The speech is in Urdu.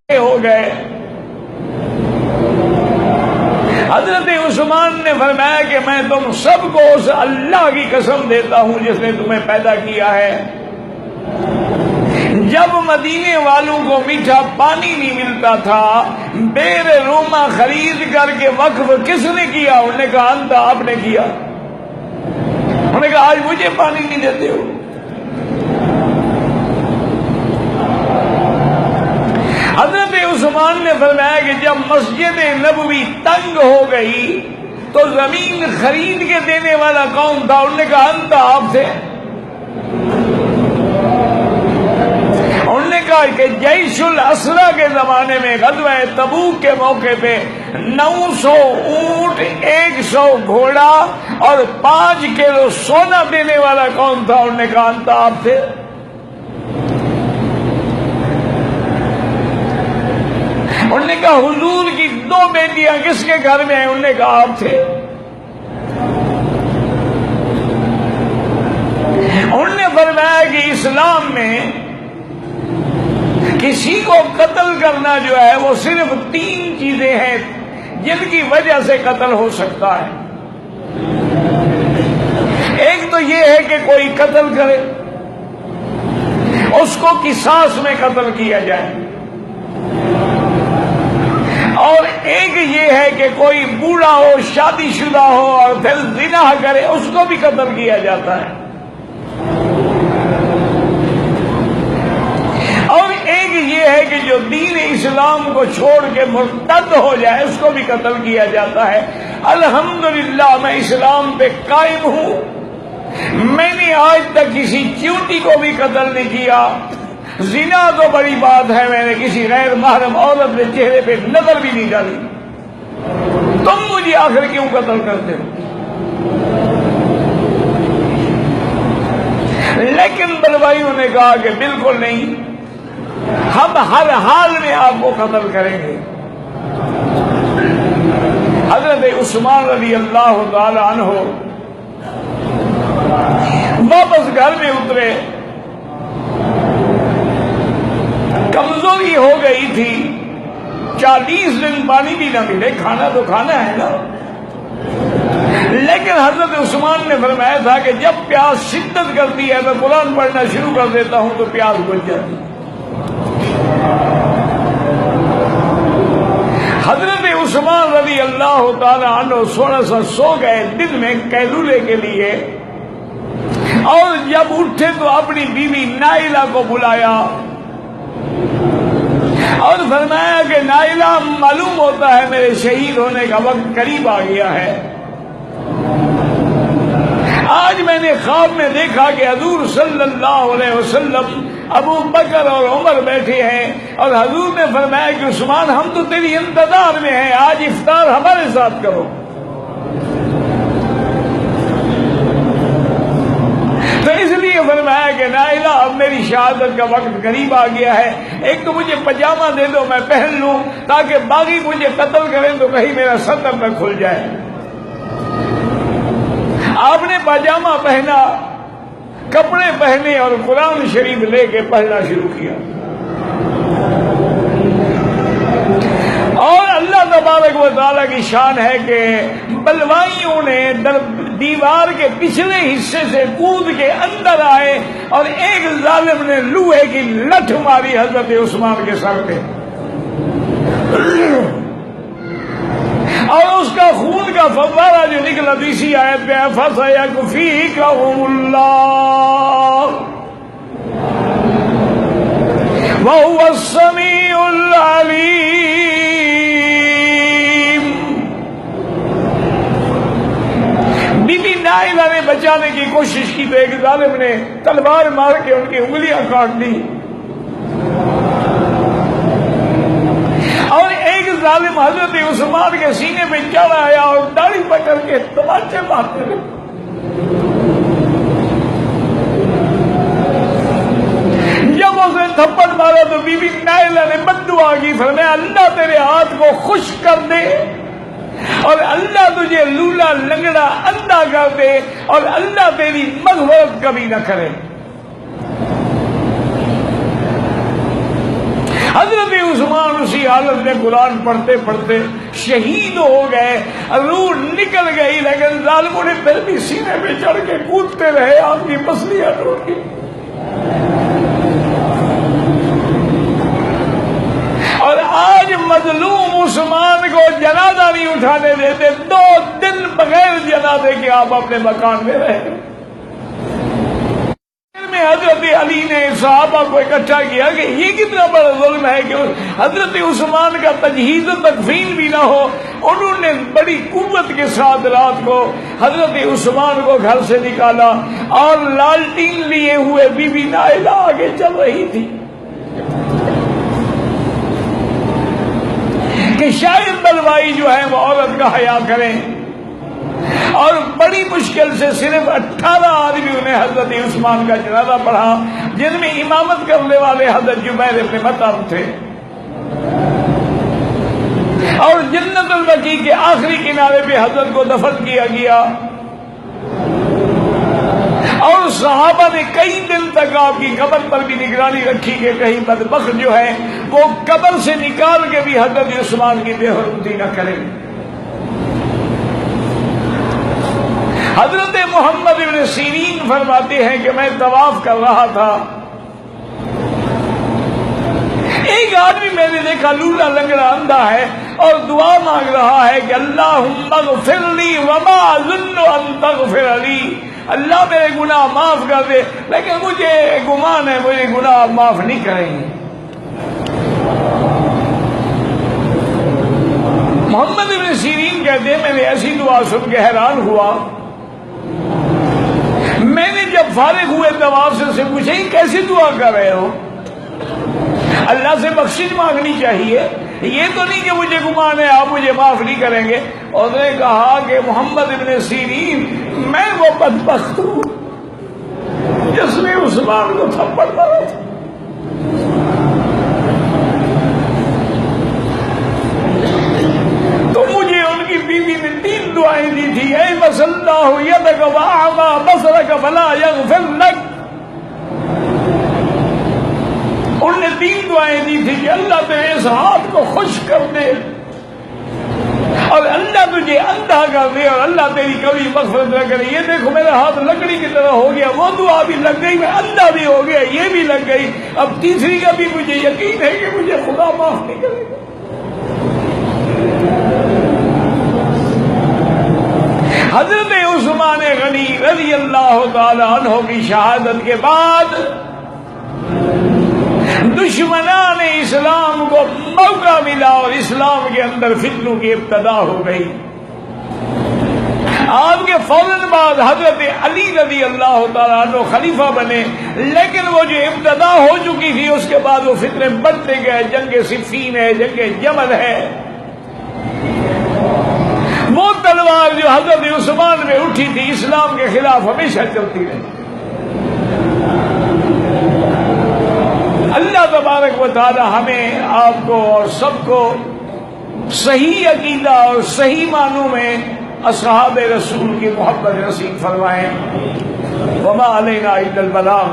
ہو گئے۔ حضرت عثمان نے فرمایا کہ میں تم سب کو اس اللہ کی قسم دیتا ہوں جس نے تمہیں پیدا کیا ہے، جب مدینے والوں کو میٹھا پانی نہیں ملتا تھا، بیر روما خرید کر کے وقف کس نے کیا؟ انہوں نے کہا انت، آپ نے کیا۔ انہوں نے کہا آج مجھے پانی نہیں دیتے ہو۔ حضرت عثمان نے فرمایا کہ جب مسجد نبوی تنگ ہو گئی تو زمین خرید کے دینے والا کون تھا؟ انہوں نے کہا انت، آپ تھے۔ انہوں نے کہا کہ جیش الاسرا کے زمانے میں غزوہ تبوک کے موقع پہ 900 اونٹ، 100 گھوڑا اور 5 کلو سونا دینے والا کون تھا؟ انہوں نے کہا انت، آپ تھے۔ انہوں نے کہا حضور کی 2 بیٹیاں کس کے گھر میں ہیں؟ انہوں نے کہا آپ تھے۔ انہوں نے فرمایا کہ اسلام میں کسی کو قتل کرنا جو ہے وہ صرف 3 چیزیں ہیں جن کی وجہ سے قتل ہو سکتا ہے۔ ایک تو یہ ہے کہ کوئی قتل کرے، اس کو قصاص میں قتل کیا جائے، اور ایک یہ ہے کہ کوئی بوڑھا ہو، شادی شدہ ہو اور پھر زنا کرے، اس کو بھی قتل کیا جاتا ہے، اور ایک یہ ہے کہ جو دین اسلام کو چھوڑ کے مرتد ہو جائے اس کو بھی قتل کیا جاتا ہے۔ الحمدللہ میں اسلام پہ قائم ہوں، میں نے آج تک کسی چیونٹی کو بھی قتل نہیں کیا۔ زنا تو بڑی بات ہے، میں نے کسی غیر محرم عورت کے چہرے پہ نظر بھی نہیں ڈالی، تم مجھے آخر کیوں قتل کرتے ہو؟ لیکن بلوائیوں نے کہا کہ بالکل نہیں، ہم ہر حال میں آپ کو قتل کریں گے۔ حضرت عثمان رضی اللہ تعالی عنہ واپس گھر میں اترے، کمزوری ہو گئی تھی، 40 دن پانی بھی نہ ملے، کھانا تو کھانا ہے نا، لیکن حضرت عثمان نے فرمایا تھا کہ جب پیاس شدت کرتی ہے تو قرآن پڑھنا شروع کر دیتا ہوں تو پیاس بجھ جاتی ہے۔ حضرت عثمان رضی اللہ تعالی عنہ تھوڑا سا سو گئے دن میں قیلولے کے لیے، اور جب اٹھے تو اپنی بیوی نائلہ کو بلایا اور فرمایا کہ نائلہ، معلوم ہوتا ہے میرے شہید ہونے کا وقت قریب آ گیا ہے، آج میں نے خواب میں دیکھا کہ حضور صلی اللہ علیہ وسلم، ابو بکر اور عمر بیٹھے ہیں، اور حضور نے فرمایا کہ عثمان ہم تو تیری انتظار میں ہیں، آج افطار ہمارے ساتھ کرو۔ تو اس لیے فرمایا کہ نائلہ اب میری شہادت کا وقت قریب آ گیا ہے، ایک تو مجھے پاجامہ دے دو میں پہن لوں تاکہ باقی مجھے قتل کریں تو کہیں میرا سطر نہ کھل جائے۔ آپ نے پاجامہ پہنا، کپڑے پہنے اور قرآن شریف لے کے پڑھنا شروع کیا، اور اللہ تبارک و تعالیٰ کی شان ہے کہ بلوائیوں نے دیوار کے پچھلے حصے سے کود کے اندر آئے اور ایک ظالم نے لوہے کی لٹھ ماری حضرت عثمان کے سر پہ، اور اس کا خون کا فوارہ جو نکلا اسی آیت پہ فَسَيَكْفِيكَهُمُ اللَّهُ وَهُوَ السَّمِيعُ الْعَلِيمُ۔ بی بی نائلہ نے بچانے کی کوشش کی تو ایک ظالم نے تلوار مار کے ان کی انگلیاں کاٹ دی، اور ایک ظالم حضرت عثمان کے سینے پہ چڑھ آیا اور داڑھی پکڑ کے تماچے مارتے رہے۔ جب اسے تھپڑ مارا تو بی بی نائلہ نے بددعا کی، فرمایا اللہ تیرے ہاتھ کو خشک کر دے، اور اللہ تجھے لولا لنگڑا اندھا کر دے، اور اللہ تیری مغفرت کبھی نہ کرے۔ حضرت عثمان حالت میں قرآن پڑھتے پڑھتے شہید ہو گئے، روح نکل گئی، لیکن ظالموں نے پھر بھی سینے پہ چڑھ کے کودتے رہے، آپ کی پسلیاں ٹوٹ گئی۔ اور آج مظلوم عثمان کو جنازہ نہیں اٹھانے دیتے، 2 دن بغیر جنازے کے آپ اپنے مکان میں رہے۔ حضرت علی نے صحابہ کو اکٹھا کیا کہ یہ کتنا بڑا ظلم ہے کہ حضرت عثمان کا تجہیز و تکفین بھی نہ ہو۔ انہوں نے بڑی قوت کے ساتھ رات کو حضرت عثمان کو گھر سے نکالا اور لالٹین لیے ہوئے بی بی نائلہ آگے چل رہی تھی کہ شاید بلوائی جو ہے وہ عورت کا حیا کریں، اور بڑی مشکل سے صرف 18 آدمیوں نے حضرت عثمان کا جنازہ پڑھا، جن میں امامت کرنے والے حضرت جبیر بن مطعم تھے، اور جنت البقیع کے آخری کنارے پہ حضرت کو دفن کیا گیا۔ اور صحابہ نے کئی دن تک آپ کی قبر پر بھی نگرانی رکھی کہ کہیں بدبخت جو ہے وہ قبر سے نکال کے بھی حضرت عثمان کی بے حرمتی نہ کرے۔ حضرت محمد بن سیرین فرماتے ہیں کہ میں طواف کر رہا تھا، ایک آدمی میں نے دیکھا لولا لنگڑا اندھا ہے اور دعا مانگ رہا ہے کہ اللہم اغفر لی وما اظن ان تغفر لی، اللہ میرے گناہ معاف کر دے، لیکن مجھے گمان ہے مجھے گناہ معاف نہیں کریں گے۔ محمد بن سیرین کہتے ہیں میں نے ایسی دعا سن کے حیران ہوا، میں نے جب فارغ ہوئے طواف سے پوچھا یہ کیسی دعا کر رہے ہو؟ اللہ سے بخشش مانگنی چاہیے، یہ تو نہیں کہ مجھے گمان ہے آپ مجھے معاف نہیں کریں گے۔ اور نے کہا کہ محمد ابن سیرین میں وہ بدبخت ہوں جس نے عثمان کو تھپڑ مارا تھا۔ تو مجھے ان کی بیوی نے 3 دعائیں دی تھی، اے بس اللہ یدک واعما بصرک فلا یغفر لک۔ انہوں نے 3 دعائیں دی تھی کہ اللہ تیرے اس ہاتھ کو خشک کر دے، اور اللہ تجھے اندھا کر دے، اور اللہ تیری کبھی مغفرت نہ کرے۔ یہ دیکھو میرا ہاتھ لکڑی کی طرح ہو گیا، وہ دعا بھی لگ گئی، میں اندھا بھی ہو گیا، یہ بھی لگ گئی، اب تیسری کا بھی مجھے یقین ہے کہ مجھے خدا معاف نہیں کرے گا۔ حضرت عثمان غنی رضی اللہ تعالی عنہ کی شہادت کے بعد دشمنان اسلام کو موقع ملا اور اسلام کے اندر فتنوں کی ابتدا ہو گئی۔ آپ کے فوراً بعد حضرت علی رضی اللہ تعالیٰ عنہ خلیفہ بنے، لیکن وہ جو ابتدا ہو چکی تھی اس کے بعد وہ فتنے بڑھتے گئے، جنگ صفین ہے، جنگ جمل ہے۔ وہ تلوار جو حضرت عثمان میں اٹھی تھی اسلام کے خلاف ہمیشہ چلتی رہی۔ اللہ تبارک و تعالی ہمیں آپ کو اور سب کو صحیح عقیدہ اور صحیح معنوں میں اصحاب رسول کی محبت نصیب فرمائیں۔ وما علینا الا البلاغ۔